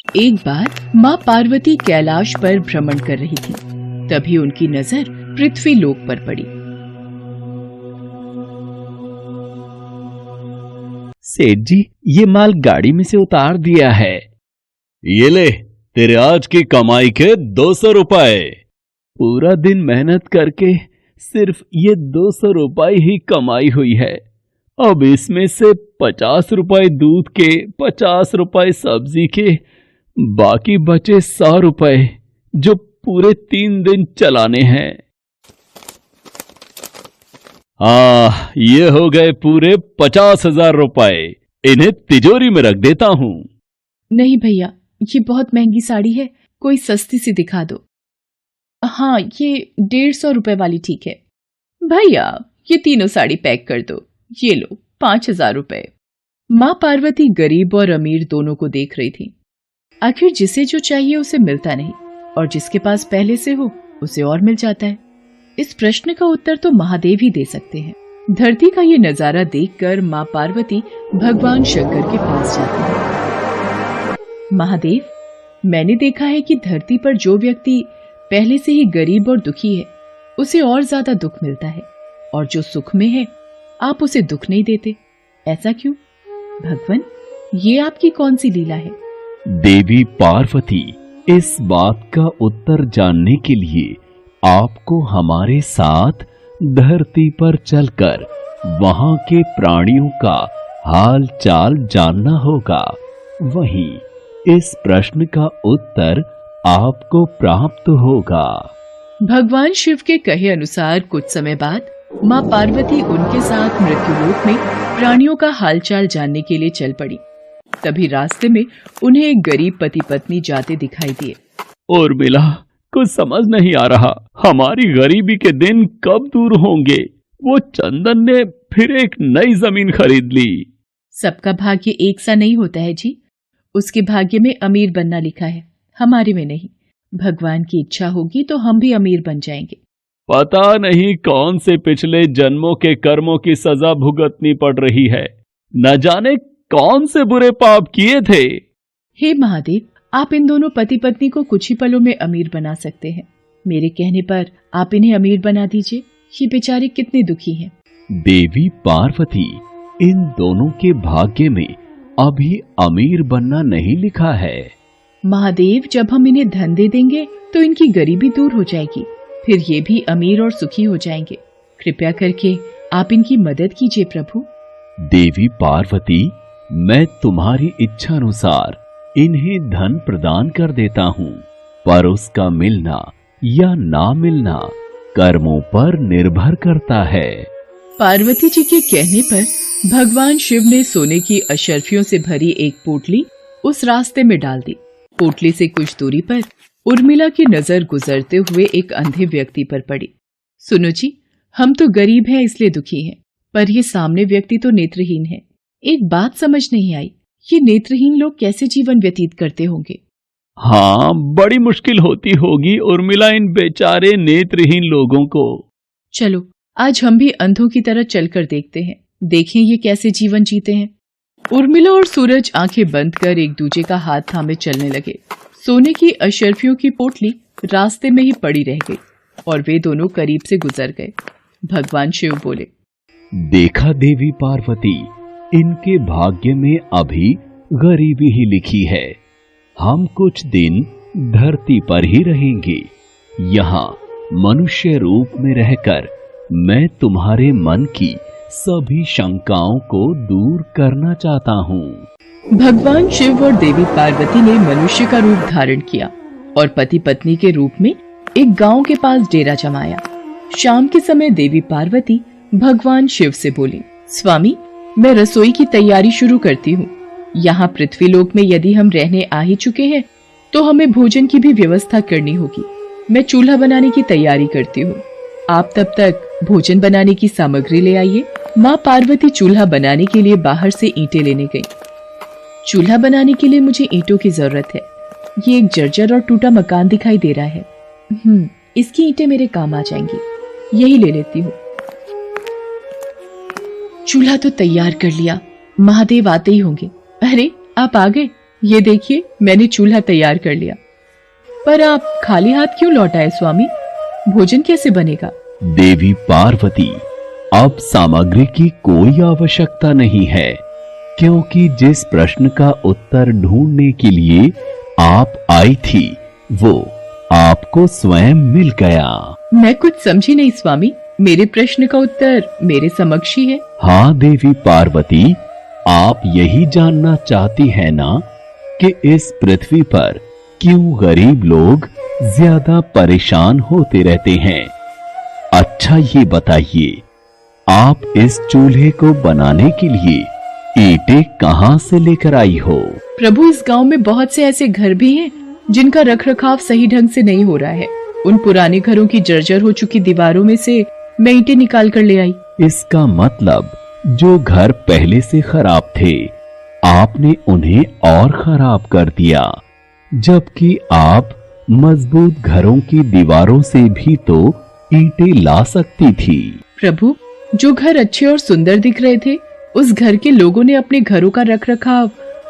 एक बार माँ पार्वती कैलाश पर भ्रमण कर रही थी। तभी उनकी नजर पृथ्वी लोक पर पड़ी। सेठ जी, ये माल गाड़ी में से उतार दिया है। ये ले, तेरे आज की कमाई के 200 रुपए। पूरा दिन मेहनत करके सिर्फ ये 200 रुपए ही कमाई हुई है। अब इसमें से 50 रुपए दूध के, 50 रुपए सब्जी के, बाकी बचे 100 रुपए जो पूरे 3 दिन चलाने हैं। ये हो गए पूरे 50,000 रुपए। इन्हें तिजोरी में रख देता हूँ। नहीं भैया, ये बहुत महंगी साड़ी है, कोई सस्ती सी दिखा दो। हाँ, ये 150 रुपए वाली ठीक है। भैया, ये तीनों साड़ी पैक कर दो। ये लो 5,000 रुपए। माँ पार्वती गरीब और अमीर दोनों को देख रही थी। आखिर जिसे जो चाहिए उसे मिलता नहीं, और जिसके पास पहले से हो उसे और मिल जाता है। इस प्रश्न का उत्तर तो महादेव ही दे सकते हैं। धरती का ये नजारा देखकर माँ पार्वती भगवान शंकर के पास जाती है। महादेव, मैंने देखा है कि धरती पर जो व्यक्ति पहले से ही गरीब और दुखी है उसे और ज्यादा दुख मिलता है, और जो सुख में है आप उसे दुख नहीं देते। ऐसा क्यों? भगवान, ये आपकी कौन सी लीला है? देवी पार्वती, इस बात का उत्तर जानने के लिए आपको हमारे साथ धरती पर चलकर वहां के प्राणियों का हाल चाल जानना होगा। वहीं इस प्रश्न का उत्तर आपको प्राप्त होगा। भगवान शिव के कहे अनुसार कुछ समय बाद माँ पार्वती उनके साथ मृत्युलोक में प्राणियों का हालचाल जानने के लिए चल पड़ी। तभी रास्ते में उन्हें एक गरीब पति पत्नी जाते दिखाई दिए। और मिला, कुछ समझ नहीं आ रहा, हमारी गरीबी के दिन कब दूर होंगे। वो चंदन ने फिर एक नई जमीन खरीद ली। सबका भाग्य एक सा नहीं होता है जी। उसके भाग्य में अमीर बनना लिखा है, हमारे में नहीं। भगवान की इच्छा होगी तो हम भी अमीर बन जाएंगे। पता नहीं कौन से पिछले जन्मों के कर्मों की सजा भुगतनी पड़ रही है। न जाने कौन से बुरे पाप किए थे। हे महादेव, आप इन दोनों पति पत्नी को कुछ ही पलों में अमीर बना सकते हैं। मेरे कहने पर आप इन्हें अमीर बना दीजिए। ये बेचारे कितने दुखी हैं। देवी पार्वती, इन दोनों के भाग्य में अभी अमीर बनना नहीं लिखा है। महादेव, जब हम इन्हें धन दे देंगे तो इनकी गरीबी दूर हो जाएगी, फिर ये भी अमीर और सुखी हो जाएंगे। कृपया करके आप इनकी मदद कीजिए प्रभु। देवी पार्वती, मैं तुम्हारी इच्छा अनुसार इन्हें धन प्रदान कर देता हूँ, पर उसका मिलना या ना मिलना कर्मों पर निर्भर करता है। पार्वती जी के कहने पर भगवान शिव ने सोने की अशर्फियों से भरी एक पोटली उस रास्ते में डाल दी। पोटली से कुछ दूरी पर उर्मिला की नजर गुजरते हुए एक अंधे व्यक्ति पर पड़ी। सुनो जी, हम तो गरीब हैं इसलिए दुखी हैं, पर ये सामने व्यक्ति तो नेत्रहीन है। एक बात समझ नहीं आई, ये नेत्रहीन लोग कैसे जीवन व्यतीत करते होंगे? हाँ, बड़ी मुश्किल होती होगी उर्मिला इन बेचारे नेत्रहीन लोगों को। चलो आज हम भी अंधों की तरह चलकर देखते हैं, देखें ये कैसे जीवन जीते हैं। उर्मिला और सूरज आंखें बंद कर एक दूसरे का हाथ थामे चलने लगे। सोने की अशर्फियों की पोटली रास्ते में ही पड़ी रह गई और वे दोनों करीब से गुजर गए। भगवान शिव बोले, देखा देवी पार्वती, इनके भाग्य में अभी गरीबी ही लिखी है। हम कुछ दिन धरती पर ही रहेंगे। यहाँ मनुष्य रूप में रहकर मैं तुम्हारे मन की सभी शंकाओं को दूर करना चाहता हूँ। भगवान शिव और देवी पार्वती ने मनुष्य का रूप धारण किया और पति पत्नी के रूप में एक गांव के पास डेरा जमाया। शाम के समय देवी पार्वती भगवान शिव से बोली, स्वामी, मैं रसोई की तैयारी शुरू करती हूँ। यहाँ पृथ्वीलोक में यदि हम रहने आ ही चुके हैं तो हमें भोजन की भी व्यवस्था करनी होगी। मैं चूल्हा बनाने की तैयारी करती हूँ, आप तब तक भोजन बनाने की सामग्री ले आइए। माँ पार्वती चूल्हा बनाने के लिए बाहर से ईंटें लेने गई। चूल्हा बनाने के लिए मुझे ईंटों की जरूरत है। ये एक जर्जर और टूटा मकान दिखाई दे रहा है। इसकी ईंटें मेरे काम आ जाएंगी, यही ले लेती हूँ। चूल्हा तो तैयार कर लिया, महादेव आते ही होंगे। अरे आप आ गए, ये देखिए, मैंने चूल्हा तैयार कर लिया। पर आप खाली हाथ क्यों लौट आए स्वामी? भोजन कैसे बनेगा? देवी पार्वती, अब सामग्री की कोई आवश्यकता नहीं है, क्योंकि जिस प्रश्न का उत्तर ढूंढने के लिए आप आई थी वो आपको स्वयं मिल गया। मैं कुछ समझी नहीं स्वामी। मेरे प्रश्न का उत्तर मेरे समक्ष ही है। हाँ देवी पार्वती, आप यही जानना चाहती हैं ना कि इस पृथ्वी पर क्यों गरीब लोग ज्यादा परेशान होते रहते हैं? अच्छा ये बताइए, आप इस चूल्हे को बनाने के लिए ईंटें कहां से लेकर आई हो? प्रभु, इस गांव में बहुत से ऐसे घर भी हैं जिनका रखरखाव सही ढंग से नहीं हो रहा है। उन पुराने घरों की जर्जर हो चुकी दीवारों में से मैं ईंटें निकाल कर ले आई। इसका मतलब जो घर पहले से खराब थे, आपने उन्हें और खराब कर दिया, जबकि आप मजबूत घरों की दीवारों से भी तो ईंटें ला सकती थी। प्रभु, जो घर अच्छे और सुंदर दिख रहे थे, उस घर के लोगों ने अपने घरों का रखरखाव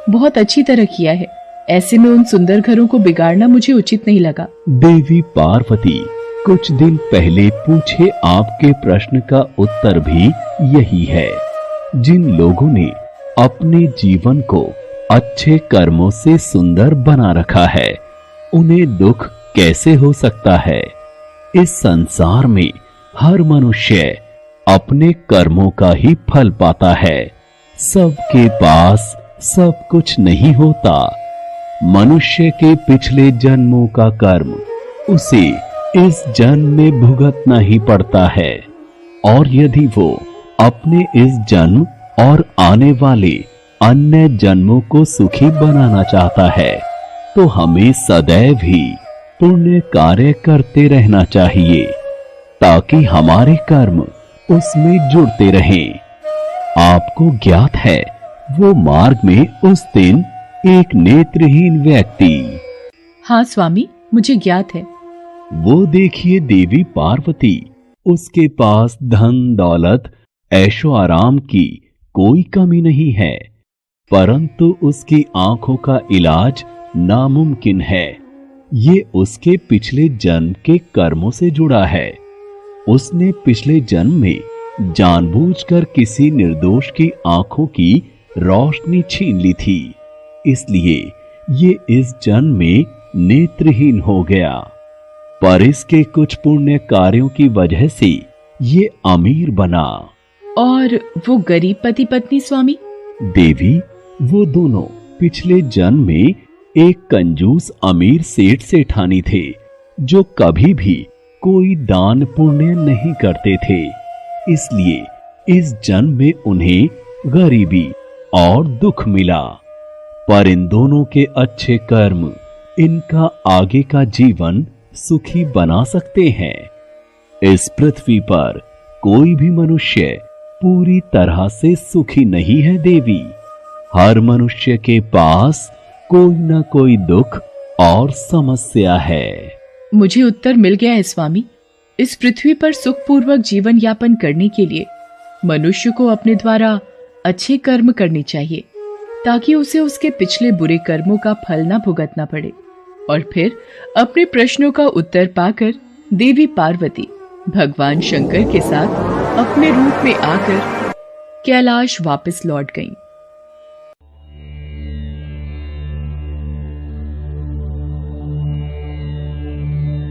बहुत अच्छी तरह किया है। ऐसे में उन सुंदर घरों को बिगाड़ना मुझे उचित नहीं लगा। देवी पार्वती, कुछ दिन पहले पूछे आपके प्रश्न का उत्तर भी यही है। जिन लोगों ने अपने जीवन को अच्छे कर्मों से सुंदर बना रखा है, उन्हें दुख कैसे हो सकता है? इस संसार में हर मनुष्य अपने कर्मों का ही फल पाता है। सबके पास सब कुछ नहीं होता। मनुष्य के पिछले जन्मों का कर्म उसे इस जन्म में भुगतना ही पड़ता है, और यदि वो अपने इस जन्म और आने वाले अन्य जन्मों को सुखी बनाना चाहता है, तो हमें सदैव ही पुण्य कार्य करते रहना चाहिए, ताकि हमारे कर्म उसमें जुड़ते रहें। आपको ज्ञात है, वो मार्ग में उस दिन एक नेत्रहीन व्यक्ति। हाँ स्वामी, मुझे ज्ञात है। वो देखिए देवी पार्वती, उसके पास धन दौलत ऐशो आराम की कोई कमी नहीं है, परंतु उसकी आंखों का इलाज नामुमकिन है। ये उसके पिछले जन्म के कर्मों से जुड़ा है। उसने पिछले जन्म में जानबूझकर किसी निर्दोष की आंखों की रोशनी छीन ली थी, इसलिए ये इस जन्म में नेत्रहीन हो गया। पर इसके कुछ पुण्य कार्यों की वजह से ये अमीर बना। और वो गरीब पति पत्नी स्वामी? देवी, वो दोनों पिछले जन्म में एक कंजूस अमीर सेठ सेठानी थे, जो कभी भी कोई दान पुण्य नहीं करते थे। इसलिए इस जन्म में उन्हें गरीबी और दुख मिला। पर इन दोनों के अच्छे कर्म इनका आगे का जीवन सुखी बना सकते हैं। इस पृथ्वी पर कोई भी मनुष्य पूरी तरह से सुखी नहीं है देवी। हर मनुष्य के पास कोई न कोई दुख और समस्या है। मुझे उत्तर मिल गया है स्वामी। इस पृथ्वी पर सुखपूर्वक जीवन यापन करने के लिए मनुष्य को अपने द्वारा अच्छे कर्म करने चाहिए, ताकि उसे उसके पिछले बुरे कर्मों का फल न भुगतना पड़े। और फिर अपने प्रश्नों का उत्तर पाकर देवी पार्वती भगवान शंकर के साथ अपने रूप में आकर कैलाश वापस लौट गईं।